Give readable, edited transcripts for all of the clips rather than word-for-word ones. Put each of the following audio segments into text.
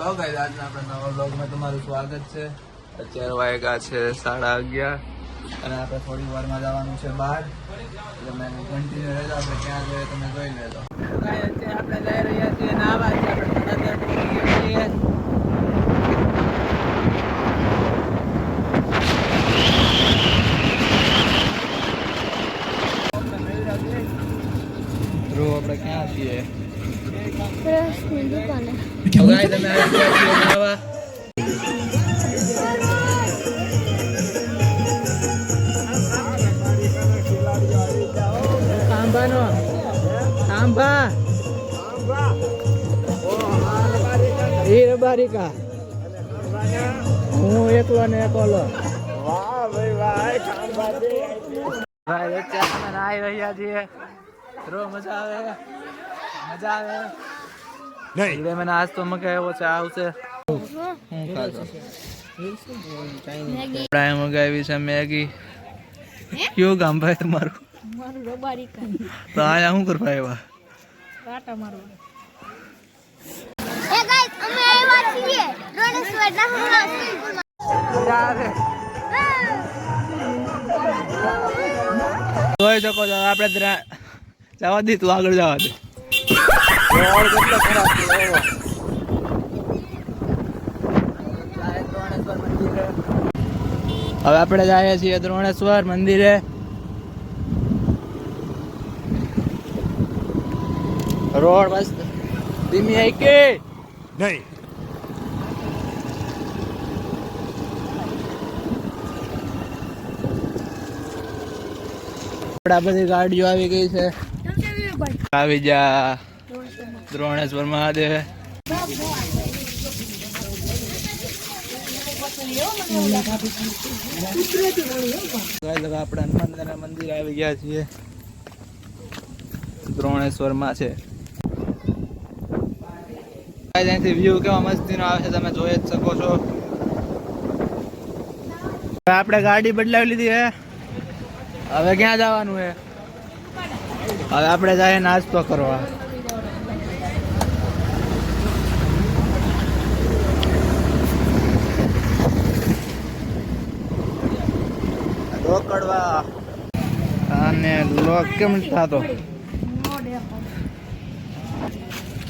Vlog guys, આજના આપણા નવા વ્લોગમાં તમારું સ્વાગત છે। અત્યારે વાગ્યા છે 11:30 અને આપણે થોડી વારમાં જવાનું છે બહાર। તમે કન્ટિન્યુ રહેજો, આપણે ક્યાં જઈએ તમે જોઈ લેજો। ગાઈસ અત્યારે આપણે જઈ રહ્યા છીએ નાહવા, આપણે બધા છીએ। ધ્રુવ આપણે ક્યાં છીએ? રસની દુકાને। ગાઈસ તમે આવી ગયા છીએ નાહવા। આંબા બારીકા હું એકલો ને એકલો। ભાઈ અત્યારે નાહી રહ્યા છીએ। રોજ મજા આવે નહીં મને આજ તો મગે એવો છે આવશે। હું ખાતો મગાવી છે મેગી। કયું ગામ ભાઈ તમારું? મારું રબારીકા। તો આયા શું કરવા આવ્યા? આટા મારવા। એ ગાઈસ અમે આવ્યા છીએ રણેશ્વર નાહવા સ્વિમિંગ યાર જોઈ શકો છો આપણે જવા દી, તું આગળ જવા દે। રોડ કેટલો ખરાબ છે। હવે આપણે જઈએ છીએ દ્રોણેશ્વર મંદિરે। રોડ બસ ધીમી આવી કે નહીં? બધી ગાડીઓ આવી ગઈ છે। આવી જા દ્રોણેશ્વર મહાદેવ। આપણે હનુમાનદાના મંદિર આવી ગયા છીએ, દ્રોણેશ્વર માં છે। અહીંથી વ્યૂ કેવા મસ્તીનો આવે છે, તમે જોઈ જ શકો છો। આપણે ગાડી બદલાવી લીધી છે, હવે ક્યાં જવાનું છે? હવે આપણે જાય નાસ્તો કરવા। રોકડવા અને લોક કેમ થતો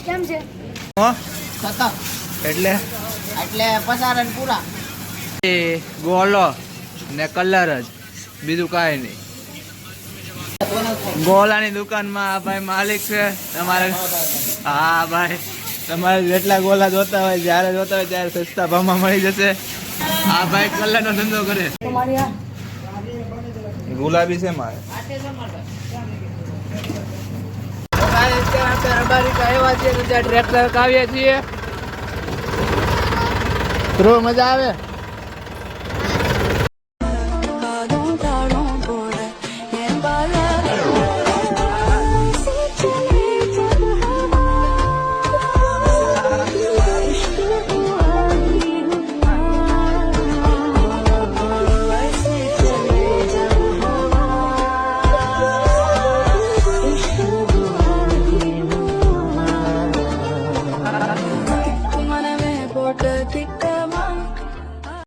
કેમ છે? એટલે એટલે પસારણ પૂરા ગોલો ને કલર જ, બીજું કાંઈ નહીં। ગોલાની દુકાનમાં ભાઈ માલિક છે તમારે। હા ભાઈ, તમારે જેટલા ગોલા જોતા હોય, જ્યારે જોતા હોય ત્યારે સસ્તા ભાવમાં મળી જશે। હા ભાઈ કલરનો ધંધો કરે। ગુલાબી છે મારે। ટ્રેક્ટર આવીએ છીએ। ધ્રુવ મજા આવે?